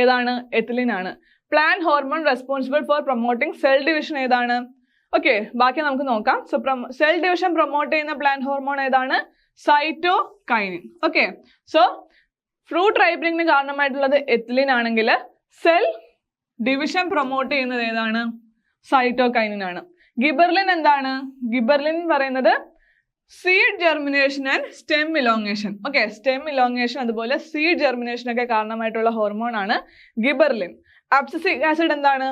ഏതാണ്? Ethylene ആണ്. Plant hormone responsible for promoting cell division ഏതാണ്? Okay, ബാക്കി നമുക്ക് നോക്കാം. സോ സെൽ ഡിവിഷൻ പ്രൊമോട്ട് ചെയ്യുന്ന പ്ലാന്റ് ഹോർമോൺ ഏതാണ്? സൈറ്റോകൈനിൻ. ഓക്കെ, സോ ഫ്രൂട്ട് റൈപ്പനിങ്ങിന് കാരണമായിട്ടുള്ളത് എത്തിലിൻ ആണെങ്കിൽ സെൽ ഡിവിഷൻ പ്രൊമോട്ട് ചെയ്യുന്നത് ഏതാണ്? സൈറ്റോകൈനിൻ ആണ്. ഗിബർലിൻ എന്താണ്? ഗിബർലിൻ പറയുന്നത് seed germination and stem elongation. Okay, stem elongation അതുപോലെ സീഡ് ജെർമിനേഷൻ ഒക്കെ കാരണമായിട്ടുള്ള ഹോർമോൺ ആണ് ഗിബർലിൻ. ആബ്സിസിക് ആസിഡ് എന്താണ്?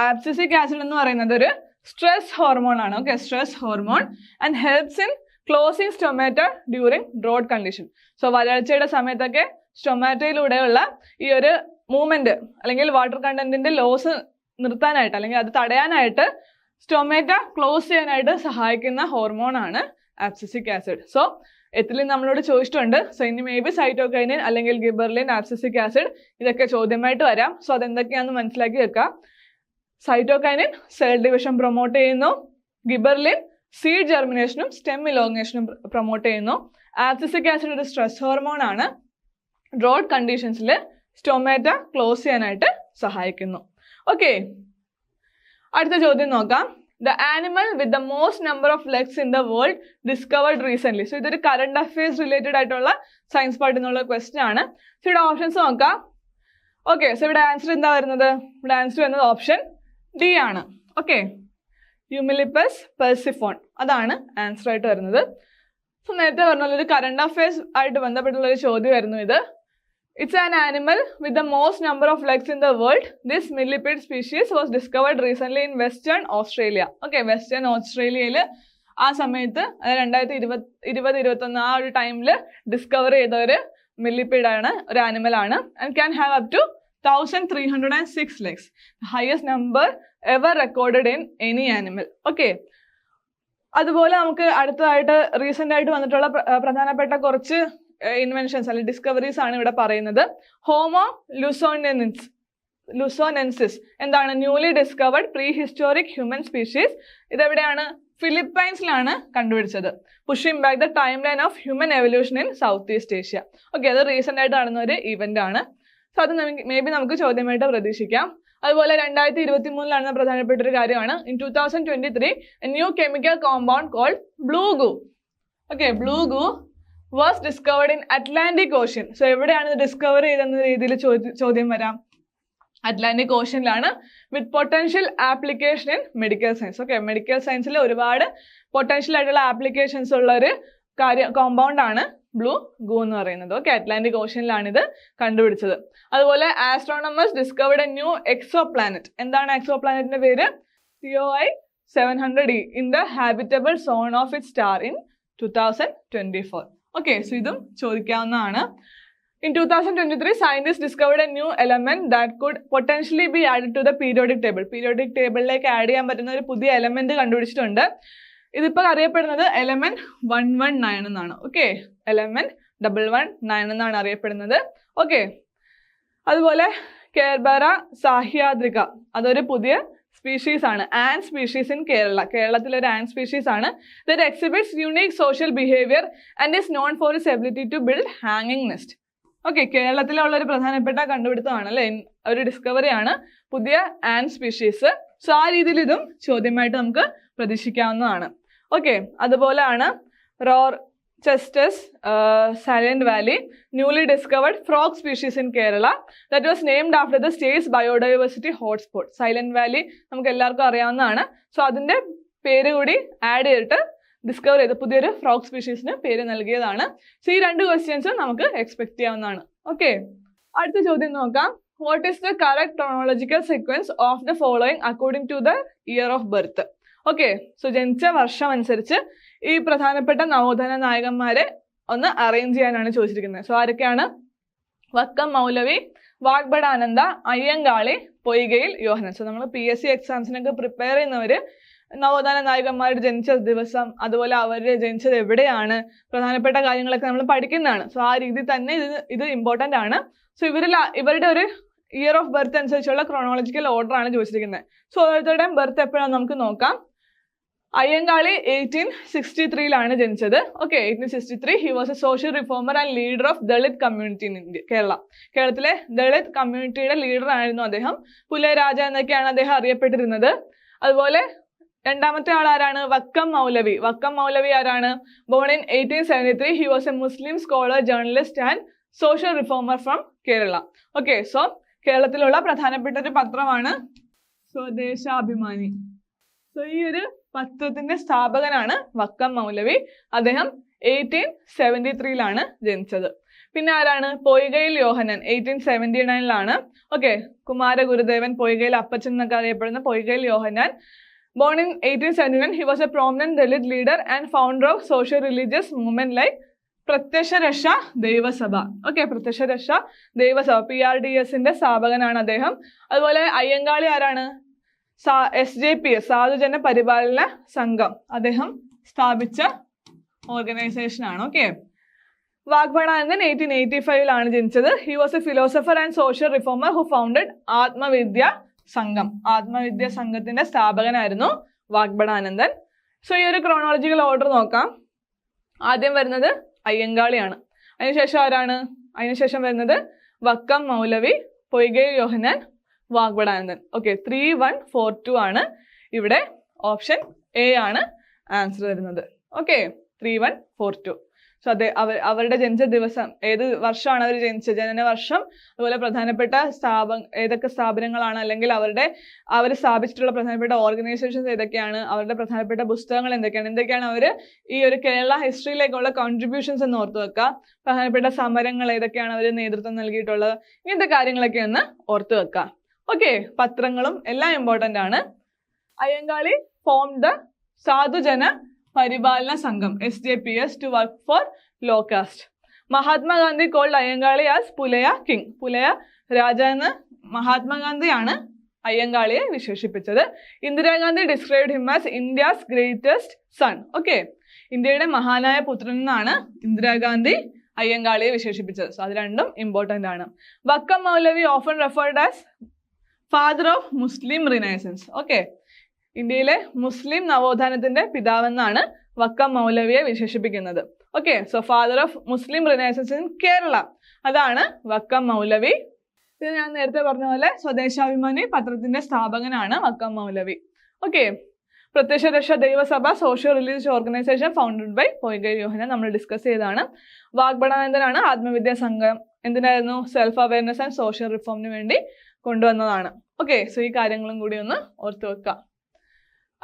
ആബ്സിസിക് ആസിഡ് എന്ന് പറയുന്നത് ഒരു സ്ട്രെസ് ഹോർമോൺ ആണ്. Okay, stress hormone and helps in closing stomata during drought condition. So വരൾച്ചയുടെ സമയത്തൊക്കെ സ്റ്റൊമാറ്റയിലൂടെയുള്ള ഈ ഒരു മൂവ്മെന്റ് അല്ലെങ്കിൽ വാട്ടർ കണ്ടന്റിന്റെ ലോസ് നിർത്താനായിട്ട് അല്ലെങ്കിൽ അത് തടയാനായിട്ട് സ്റ്റൊമാറ്റ ക്ലോസ് ചെയ്യാനായിട്ട് സഹായിക്കുന്ന ഹോർമോൺ ആണ് ആബ്സിസിക് ആസിഡ്. സോ എത്തിലിൻ നമ്മളോട് ചോദിച്ചിട്ടുണ്ട്. സോ ഇനി മേ ബി സൈറ്റോകൈനിൻ അല്ലെങ്കിൽ ഗിബെർലിൻ, ആബ്സിസിക് ആസിഡ് ഇതൊക്കെ ചോദ്യമായിട്ട് വരാം. സോ അതെന്തൊക്കെയാണെന്ന് മനസ്സിലാക്കി വെക്കാം. സൈറ്റോകൈനിൻ സെൽ ഡിവിഷൻ പ്രൊമോട്ട് ചെയ്യുന്നു. ഗിബെർലിൻ സീഡ് ജെർമിനേഷനും സ്റ്റെം ഇലോങ്ങേഷനും പ്രൊമോട്ട് ചെയ്യുന്നു. ആബ്സിസിക് ആസിഡ് ഒരു സ്ട്രെസ് ഹോർമോൺ ആണ്. ഡ്രോട്ട് കണ്ടീഷൻസിൽ സ്റ്റൊമാറ്റ ക്ലോസ് ചെയ്യാനായിട്ട് സഹായിക്കുന്നു. ഓക്കെ, അടുത്ത ചോദ്യം നോക്കാം. The animal with the most number of legs in the world discovered recently. So ഇതൊരു കറണ്ട് അഫയേഴ്സ് റിലേറ്റഡ് ആയിട്ടുള്ള സയൻസ് പാർട്ടിൽ നിന്നുള്ള ക്വസ്റ്റ്യൻ ആണ്. സോ ഇവിടെ ഓപ്ഷൻസ് നോക്കാം. ഓക്കെ, സോ ഇവിടെ ആൻസർ എന്താ വരുന്നത്? ഇവിടെ ആൻസർ വരുന്നത് ഓപ്ഷൻ ഡി ആണ്. ഓക്കെ, യൂമിലിപ്പസ് പെർസിഫോൺ അതാണ് ആൻസർ ആയിട്ട് വരുന്നത്. സോ നേരത്തെ പറഞ്ഞ ഒരു കറണ്ട് അഫയേഴ്സ് ആയിട്ട് ബന്ധപ്പെട്ടുള്ള ഒരു ചോദ്യമായിരുന്നു ഇത്. It's an animal with the most number of legs in the world. This millipede species was discovered recently in Western Australia. Okay, Western Australia'യിൽ ആ സമയത്ത് 2020-21 ആ ഒരു ടൈമിൽ ഡിസ്കവർ ചെയ്ത ഒരു മില്ലിപ്പീഡ് ആണ്, ഒരു ആനിമൽ ആണ്. And can have up to 1306 legs. Highest number ever recorded in any animal. Okay, അതുപോലെ നമുക്ക് അടുത്തതായിട്ട് റീസെന്റ് ആയിട്ട് വന്നിട്ടുള്ള പ്രധാനപ്പെട്ട കുറച്ച് ഇൻവെൻഷൻസ് അല്ലെങ്കിൽ ഡിസ്കവറീസ് ആണ് ഇവിടെ പറയുന്നത്. ഹോമോ ലുസോനെൻസിസ് എന്താണ്? Newly discovered pre historic human species. ഇതെവിടെയാണ്? ഫിലിപ്പൈൻസിലാണ് കണ്ടുപിടിച്ചത്. Pushing back the time line of human evolution in south east Asia. Okay, അത് റീസെന്റ് ആയിട്ട് നടന്ന ഒരു ഇവന്റ് ആണ്. സോ അത് മേ ബി നമുക്ക് ചോദ്യമായിട്ട് പ്രതീക്ഷിക്കാം. അതുപോലെ 2023 നടന്ന പ്രധാനപ്പെട്ട ഒരു കാര്യമാണ്. In 2023 new chemical compound called blue goo. Okay, blue goo was discovered in Atlantic Ocean. So എവിടെയാണ് ഇത് ഡിസ്കവർ ചെയ്തെന്ന രീതിയിൽ ചോദ്യം വരാം. അറ്റ്ലാന്റിക് ഓഷ്യനിലാണ്. With potential application in medical science. Okay, medical സയൻസിൽ ഒരുപാട് പൊട്ടൻഷ്യൽ ആയിട്ടുള്ള ആപ്ലിക്കേഷൻസ് ഉള്ള ഒരു കോമ്പൗണ്ട് ആണ് ബ്ലൂ ഗൂ എന്ന് പറയുന്നത്. ഓക്കെ, അറ്റ്ലാന്റിക് ഓഷ്യനിലാണ് ഇത് കണ്ടുപിടിച്ചത്. അതുപോലെ astronomers discovered a new exoplanet. എന്താണ് എക്സോ പ്ലാനറ്റിന്റെ പേര്? COI 700e in the habitable zone of it star ഇൻ 2024. ഓക്കെ, സോ ഇതും ചോദിക്കാവുന്നതാണ്. In 2023, scientists discovered a new element that could potentially be added to the periodic table. Periodic table-ലേക്ക് add ചെയ്യാൻ പറ്റുന്ന ഒരു പുതിയ എലമെന്റ് കണ്ടുപിടിച്ചിട്ടുണ്ട്. ഇതിപ്പോൾ അറിയപ്പെടുന്നത് എലമെന്റ് 119 എന്നാണ്. ഓക്കെ, എലമെന്റ് 119 എന്നാണ് അറിയപ്പെടുന്നത്. ഓക്കെ, അതുപോലെ കേർബറ സാഹ്യാദ്രിക അതൊരു പുതിയ സ്പീഷീസ് ആണ്. Ant species in Kerala. കേരളത്തിലെ ഒരു ആൻ സ്പീഷീസ് ആണ്. That exhibits unique social behaviour and is known for its ability to build ഹാങ്ങിങ് നെസ്റ്റ്. ഓക്കെ, കേരളത്തിലുള്ള ഒരു പ്രധാനപ്പെട്ട കണ്ടുപിടുത്തമാണ് അല്ലെ, ഒരു ഡിസ്കവറി ആണ് പുതിയ ആൻ സ്പീഷീസ്. സോ ആ രീതിയിൽ ഇതും ചോദ്യമായിട്ട് നമുക്ക് പ്രതീക്ഷിക്കാവുന്നതാണ്. ഓക്കെ, അതുപോലെയാണ് Rochesters, Silent Valley, newly discovered frog species in Kerala that was named after the state's biodiversity hotspot. Silent Valley നമുക്ക് എല്ലാവർക്കും അറിയാവുന്നതാണ്. സോ അതിന്റെ പേര് കൂടി ആഡ് ചെയ്തിട്ട് ഡിസ്കവർ ചെയ്ത പുതിയൊരു ഫ്രോഗ് സ്പീഷീസിന് പേര് നൽകിയതാണ്. സോ ഈ രണ്ട് ക്വസ്റ്റ്യൻസും നമുക്ക് എക്സ്പെക്ട് ചെയ്യാവുന്നതാണ്. ഓക്കെ, അടുത്ത ചോദ്യം നോക്കാം. What is the correct chronological sequence of the following according to the year of birth? Okay, so ജനിച്ച വർഷം അനുസരിച്ച് ഈ പ്രധാനപ്പെട്ട നവോത്ഥാന നായകന്മാരെ ഒന്ന് അറേഞ്ച് ചെയ്യാനാണ് ചോദിച്ചിരിക്കുന്നത്. സോ ആരൊക്കെയാണ്? വക്കം മൗലവി, വാഗ്ബടാനന്ദ, അയ്യങ്കാളി, പൊയ്കയിൽ യോഹനൻ. സോ നമ്മൾ PSC എക്സാംസിനൊക്കെ പ്രിപ്പയർ ചെയ്യുന്നവര് നവോത്ഥാന നായകന്മാരുടെ ജനിച്ച ദിവസം, അതുപോലെ അവര് ജനിച്ചത് എവിടെയാണ്, പ്രധാനപ്പെട്ട കാര്യങ്ങളൊക്കെ നമ്മൾ പഠിക്കുന്നതാണ്. സോ ആ രീതിയിൽ തന്നെ ഇത് ഇമ്പോർട്ടൻ്റ് ആണ്. സോ ഇവരുടെ ഒരു ഇയർ ഓഫ് ബർത്ത് അനുസരിച്ചുള്ള ക്രോണോളജിക്കൽ ഓർഡർ ആണ് ചോദിച്ചിരിക്കുന്നത്. സോ ഓരോരുത്തരുടെയും ബർത്ത് എപ്പോഴാണ് നമുക്ക് നോക്കാം. അയ്യങ്കാളി 1863 ജനിച്ചത്. Okay, 1863. He was A social reformer and leader of Dalit community in India. കേരളത്തിലെ ദളിത് കമ്മ്യൂണിറ്റിയുടെ ലീഡർ ആയിരുന്നു അദ്ദേഹം. പുലയരാജ എന്നൊക്കെയാണ് അദ്ദേഹം അറിയപ്പെട്ടിരുന്നത്. അതുപോലെ രണ്ടാമത്തെ ആൾ ആരാണ്? വക്കം മൗലവി. വക്കം മൗലവി ആരാണ്? Born in 1873. He was a Muslim scholar, journalist and social reformer from Kerala. Okay, so കേരളത്തിലുള്ള പ്രധാനപ്പെട്ട ഒരു പത്രമാണ് സ്വദേശാഭിമാനി. സോ ഈ ഒരു പത്രത്തിന്റെ സ്ഥാപകനാണ് വക്കം മൗലവി. അദ്ദേഹം 1873 ജനിച്ചത്. പിന്നെ ആരാണ്? പൊയ്കയിൽ യോഹന്നാൻ 1879 ഓക്കെ. കുമാരഗുരുദേവൻ, പൊയ്കയിൽ അപ്പച്ചൻ എന്നൊക്കെ അറിയപ്പെടുന്ന പൊയ്കയിൽ യോഹന്നാൻ. Born in 1879, he was a prominent Dalit leader and founder of social religious movement like പ്രത്യക്ഷരക്ഷ ദൈവസഭ. ഓക്കെ, പ്രത്യക്ഷരക്ഷ ദൈവസഭ PRDS-ന്റെ സ്ഥാപകനാണ് അദ്ദേഹം. അതുപോലെ അയ്യങ്കാളി ആരാണ്? SJPS, സാധുജന പരിപാലന സംഘം, അദ്ദേഹം സ്ഥാപിച്ച ഓർഗനൈസേഷൻ ആണ്. ഓക്കെ. വാഗ്ഭടാനന്ദൻ 1885 ജനിച്ചത്. He was a philosopher and social reformer who founded Atmavidya Sangham. ആത്മവിദ്യ സംഘത്തിന്റെ സ്ഥാപകനായിരുന്നു വാഗ്ഭടാനന്ദൻ. സോ ഈ ഒരു ക്രോണോളജിക്കൽ ഓർഡർ നോക്കാം. ആദ്യം വരുന്നത് അയ്യങ്കാളിയാണ്. അതിനുശേഷം ആരാണ്? അതിനുശേഷം വരുന്നത് വക്കം മൗലവി, പൊയ്കയിൽ യോഹന്നാൻ, വാഗ്ഭടാനന്ദൻ. ഓക്കെ, 3142 ആണ് ഇവിടെ. ഓപ്ഷൻ എ ആണ് ആൻസർ വരുന്നത്. ഓക്കെ, 3142. സോ അവരുടെ ജനിച്ച ദിവസം, ഏത് വർഷമാണ് അവർ ജനിച്ചത്, ജനനവർഷം, അതുപോലെ പ്രധാനപ്പെട്ട ഏതൊക്കെ സ്ഥാപനങ്ങളാണ്, അല്ലെങ്കിൽ അവർ സ്ഥാപിച്ചിട്ടുള്ള പ്രധാനപ്പെട്ട ഓർഗനൈസേഷൻസ് ഏതൊക്കെയാണ്, അവരുടെ പ്രധാനപ്പെട്ട പുസ്തകങ്ങൾ എന്തൊക്കെയാണ് അവർ ഈ ഒരു കേരള ഹിസ്റ്ററിയിലേക്കുള്ള കോൺട്രിബ്യൂഷൻസ് എന്ന് ഓർത്തു വെക്കുക. പ്രധാനപ്പെട്ട സമരങ്ങൾ ഏതൊക്കെയാണ് അവർ നേതൃത്വം നൽകിയിട്ടുള്ളത്, ഇങ്ങനത്തെ കാര്യങ്ങളൊക്കെ ഒന്ന് ഓർത്തു വെക്കുക. ഓക്കെ, പത്രങ്ങളും എല്ലാം ഇമ്പോർട്ടൻ്റ് ആണ്. അയ്യങ്കാളി ഫോംഡ് ദ സാധുജന പരിപാലന സംഘം SJPS to work for low caste. Mahatma Gandhi called Ayyankali as Pulaya king. Pulaya Raja എന്ന് മഹാത്മാഗാന്ധിയാണ് അയ്യങ്കാളിയെ വിശേഷിപ്പിച്ചത്. Indira Gandhi described him as India's greatest son. Okay, ഇന്ത്യയുടെ മഹാനായ പുത്രൻ എന്നാണ് ഇന്ദിരാഗാന്ധി അയ്യങ്കാളിയെ വിശേഷിപ്പിച്ചത്. സോ അത് രണ്ടും ഇമ്പോർട്ടൻ്റ് ആണ്. Vakkom Moulavi often referred as father of Muslim renaissance. Okay, ഇന്ത്യയിലെ മുസ്ലിം നവോത്ഥാനത്തിന്റെ പിതാവെന്നാണ് വക്കം മൗലവിയെ വിശേഷിപ്പിക്കുന്നത്. Okay, so father of Muslim renaissance in Kerala, അതാണ് വക്കം മൗലവി. ഇത് ഞാൻ നേരത്തെ പറഞ്ഞ പോലെ സ്വദേശാഭിമാനി പത്രത്തിന്റെ സ്ഥാപകനാണ് വക്കം മൗലവി. Okay, Prathyaksha Raksha Daiva Sabha social religious organization founded by Poykayil Yohannan നമ്മൾ ഡിസ്കസ് ചെയ്തതാണ്. വാഗ്ഭടാനന്ദനാണ് ആത്മവിദ്യാ സംഘം. എന്തിനായിരുന്നു? സെൽഫ് അവയർനെസ് ആൻഡ് സോഷ്യൽ റിഫോമിന് വേണ്ടി കൊണ്ടുവന്നതാണ്. ഓക്കെ, സോ ഈ കാര്യങ്ങളും കൂടി ഒന്ന് ഓർത്തു വെക്കാം.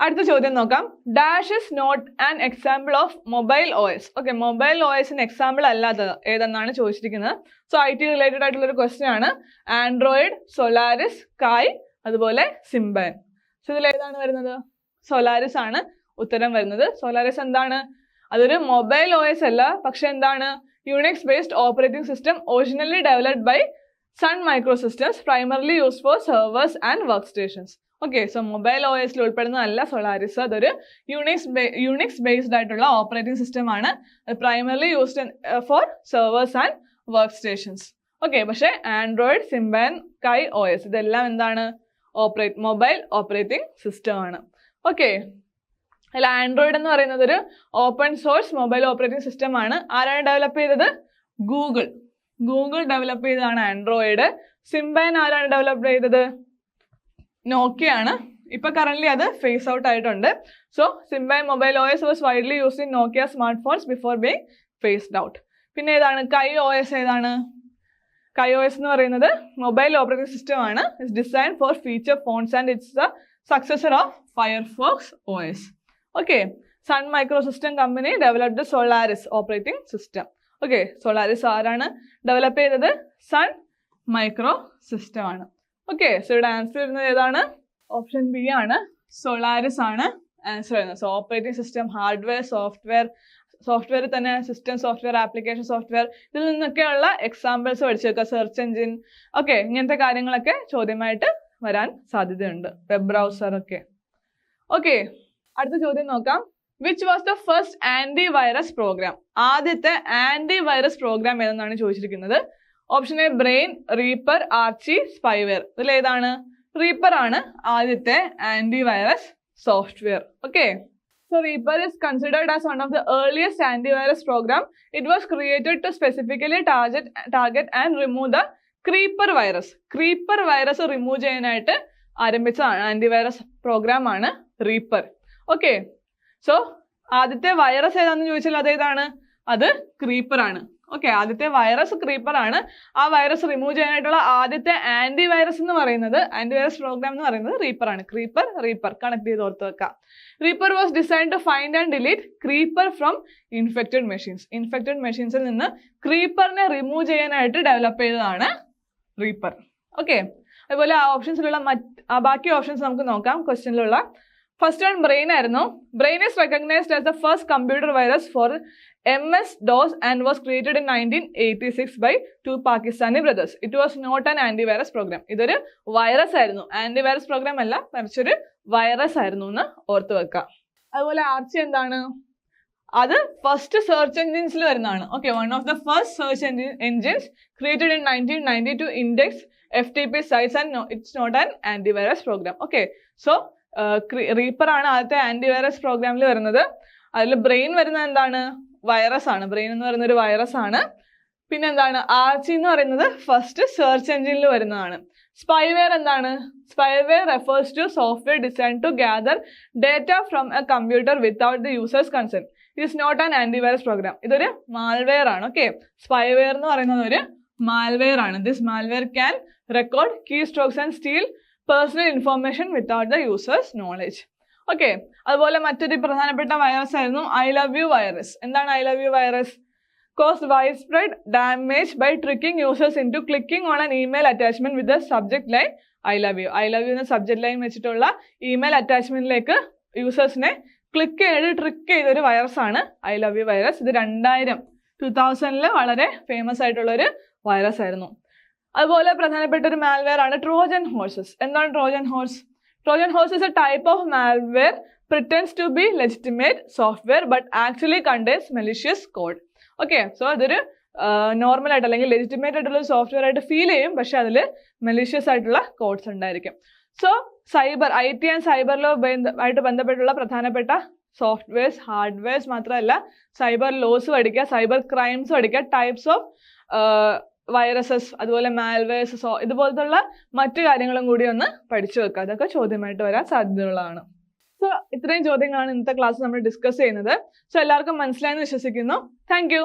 അടുത്ത ചോദ്യം നോക്കാം. Dash is not an example of mobile OS. Okay, mobile OSന് എക്സാമ്പിൾ അല്ലാത്തത് ഏതെന്നാണ് ചോദിച്ചിരിക്കുന്നത്. സോ IT റിലേറ്റഡ് ആയിട്ടുള്ള ഒരു ക്വസ്റ്റ്യൻ ആണ്. ആൻഡ്രോയിഡ്, സോളാരിസ്, കായ്, അതുപോലെ സിംബാൻ. സോ ഇതിൽ ഏതാണ് വരുന്നത്? സോളാരിസ് ആണ് ഉത്തരം വരുന്നത്. സോളാരിസ് എന്താണ്? അതൊരു മൊബൈൽ OS അല്ല, പക്ഷെ എന്താണ്? Unix based operating system originally developed by Sun Microsystems, primarily used for servers and work stations. Okay, so mobile OSൽ ഉൾപ്പെടുന്നതല്ല സോളാരിസ്. അതൊരു യുണിക്സ് ബേസ്ഡ് ആയിട്ടുള്ള ഓപ്പറേറ്റിംഗ് സിസ്റ്റം ആണ്. Primarily used for servers and work stations. Okay, പക്ഷേ Android, Symbian, Kai OS ഇതെല്ലാം എന്താണ്? Mobile operating system ആണ്. Okay, അല്ല, ആൻഡ്രോയിഡ് എന്ന് പറയുന്നത് ഒരു open source mobile operating system ആണ്. ആരാണ് ഡെവലപ്പ് ചെയ്തത്? ഗൂഗിൾ ഡെവലപ്പ് ചെയ്തതാണ് ആൻഡ്രോയിഡ്. സിംബാൻ ആരാണ് ഡെവലപ്പ് ചെയ്തത്? നോക്കിയാണ്. ഇപ്പൊ കറന്റ് അത് ഫേസ് ഔട്ട് ആയിട്ടുണ്ട്. So Symbian mobile OS was widely used in Nokia smart phones before being phased out. പിന്നെ ഏതാണ്? കൈ OS ഏതാണ്? കൈ OS എന്ന് പറയുന്നത് മൊബൈൽ ഓപ്പറേറ്റിംഗ് സിസ്റ്റം ആണ്. It's design for feature phones and it's the successor of Firefox OS. Okay, Sun micro system company developed Solaris operating system. Okay, Solaris ആരാണ് develop ചെയ്തത്? Sun micro system ആണ്. Okay, so ഇവിടെ answer വരുന്നത് ഏതാണ്? Option B ആണ്, സോളാരിസ് ആണ് answer വരുന്നത്. So operating system, hardware, software തന്നെ സിസ്റ്റം സോഫ്റ്റ്വെയർ, ആപ്ലിക്കേഷൻ സോഫ്റ്റ്വെയർ, ഇതിൽ നിന്നൊക്കെയുള്ള എക്സാമ്പിൾസ് പഠിച്ചു വെക്കുക. സെർച്ച് എഞ്ചിൻ, ഓക്കെ, ഇങ്ങനത്തെ കാര്യങ്ങളൊക്കെ ചോദ്യമായിട്ട് വരാൻ സാധ്യതയുണ്ട്. വെബ് ബ്രൗസർ ഒക്കെ. ഓക്കെ, അടുത്ത ചോദ്യം നോക്കാം. Which was the first antivirus program? ആദ്യത്തെ ആന്റി വൈറസ് പ്രോഗ്രാം ഏതെന്നാണ് ചോദിച്ചിരിക്കുന്നത്. Option A brain, reaper, Archie, spyware. ഇതിൽ ഏതാണ്? റീപ്പർ ആണ് ആദ്യത്തെ antivirus software. Okay, so reaper is considered as one of the earliest antivirus program. It was created to specifically target and remove the creeper virus. creeper virus remove ചെയ്യാനായിട്ട് ആരംഭിച്ച antivirus programme ആണ് Reaper. Okay, so ആദ്യത്തെ virus ഏതാണെന്ന് ചോദിച്ചാൽ അതേതാണ്? അത് creeper ആണ്. Okay, ആദ്യത്തെ വൈറസ് ക്രീപ്പർ ആണ്. ആ വൈറസ് റിമൂവ് ചെയ്യാനായിട്ടുള്ള ആദ്യത്തെ ആന്റിവൈറസ് എന്ന് പറയുന്നത്, ആന്റിവൈറസ് പ്രോഗ്രാം എന്ന് പറയുന്നത് റീപ്പർ ആണ്. റീപ്പർ കണക്ട് ചെയ്ത് ഓർത്ത് വെക്കാം. Reaper was design to find and delete Creeper from infected machines. Infected മെഷീൻസിൽ നിന്ന് ക്രീപ്പറിനെ റിമൂവ് ചെയ്യാനായിട്ട് ഡെവലപ്പ് ചെയ്തതാണ് റീപ്പർ. ഓക്കെ, അതുപോലെ ആ ഓപ്ഷൻസിലുള്ള ബാക്കി ഓപ്ഷൻസ് നമുക്ക് നോക്കാം. ക്വസ്റ്റ്യനിലുള്ള ഫസ്റ്റ് വൺ ബ്രെയിൻ ആയിരുന്നു. Brain is recognised as the first computer virus for MS-DOS and was created in 1986 by two Pakistani brothers. It was not an antivirus program. ഇതൊരു വൈറസ് ആയിരുന്നു, ആന്റിവൈറസ് പ്രോഗ്രാം അല്ല, മറിച്ചൊരു virus ആയിരുന്നു എന്ന് ഓർത്ത് വെക്കാം. അതുപോലെ Archie എന്താണ്? അത് ഫസ്റ്റ് സെർച്ച് എൻജിൻസിൽ വരുന്നതാണ്. Okay, one of the first search engines created in 1990 to index FTP sites and it's not an antivirus program. Okay, so Reaper ആണ് ആദ്യത്തെ ആന്റിവൈറസ് പ്രോഗ്രാമിൽ വരുന്നത്. അതിൽ ബ്രെയിൻ വരുന്നത് എന്താണ്? വൈറസ് ആണ്. ബ്രെയിൻ എന്ന് പറയുന്ന ഒരു വൈറസ് ആണ്. പിന്നെ എന്താണ്? ആർച്ചി എന്ന് പറയുന്നത് ഫസ്റ്റ് സെർച്ച് എൻജിനിൽ വരുന്നതാണ്. സ്പൈവെയർ എന്താണ്? Spyware refers to software design to gather data from a computer without the users consent. It is not an antivirus program. ഇതൊരു മാൽവെയർ ആണ്. ഓക്കെ, സ്പൈവെയർ എന്ന് പറയുന്നത് ഒരു മാൽവെയർ ആണ്. This malware can record key strokes and steal personal information without the users knowledge. Okay, അതുപോലെ മറ്റൊരു പ്രധാനപ്പെട്ട virus ആയിരുന്നു ഐ ലവ് യു വൈറസ്. എന്താണ് I love you virus? Cause wide spread damage by tricking users in to clicking on an email attachment with the subject line I love you. I love you എന്ന subject line വെച്ചിട്ടുള്ള email അറ്റാച്ച്മെന്റിലേക്ക് യൂസേഴ്സിനെ click ചെയ്ത് trick ചെയ്തൊരു virus ആണ് I love you virus. ഇത് 2000 വളരെ famous ആയിട്ടുള്ള ഒരു വൈറസ് ആയിരുന്നു. അതുപോലെ പ്രധാനപ്പെട്ട ഒരു മാൽവെയർ ആണ് ട്രോജൻ ഹോഴ്സസ്. എന്താണ് Trojan horse? Trojan horse is a type of malware pretends to be legitimate software but actually contains malicious code. Okay, so അതൊരു നോർമൽ ആയിട്ട് അല്ലെങ്കിൽ ലെജിറ്റിമേറ്റ് ആയിട്ടുള്ള സോഫ്റ്റ്വെയർ ആയിട്ട് ഫീൽ ചെയ്യും, പക്ഷെ അതിൽ മെലീഷ്യസ് ആയിട്ടുള്ള കോഡ്സ് ഉണ്ടായിരിക്കും. സോ സൈബർ, IT ആൻഡ് സൈബറിലോ ആയിട്ട് ബന്ധപ്പെട്ടുള്ള പ്രധാനപ്പെട്ട സോഫ്റ്റ്വെയർസ്, ഹാർഡ്വെയർസ് മാത്രമല്ല, സൈബർ ലോസ് പഠിക്കുക, സൈബർ ക്രൈംസ് പഠിക്കുക, ടൈപ്സ് ഓഫ് വൈറസസ്, അതുപോലെ മാൽവെയർസ്, ഇതുപോലത്തുള്ള മറ്റു കാര്യങ്ങളും കൂടി ഒന്ന് പഠിച്ചു വെക്കുക. അതൊക്കെ ചോദ്യമായിട്ട് വരാൻ സാധ്യതയുള്ളതാണ്. സോ ഇത്രയും ചോദ്യങ്ങളാണ് ഇന്നത്തെ ക്ലാസ് നമ്മൾ ഡിസ്കസ് ചെയ്യുന്നത്. സോ എല്ലാവർക്കും മനസ്സിലായെന്ന് വിശ്വസിക്കുന്നു. Thank you.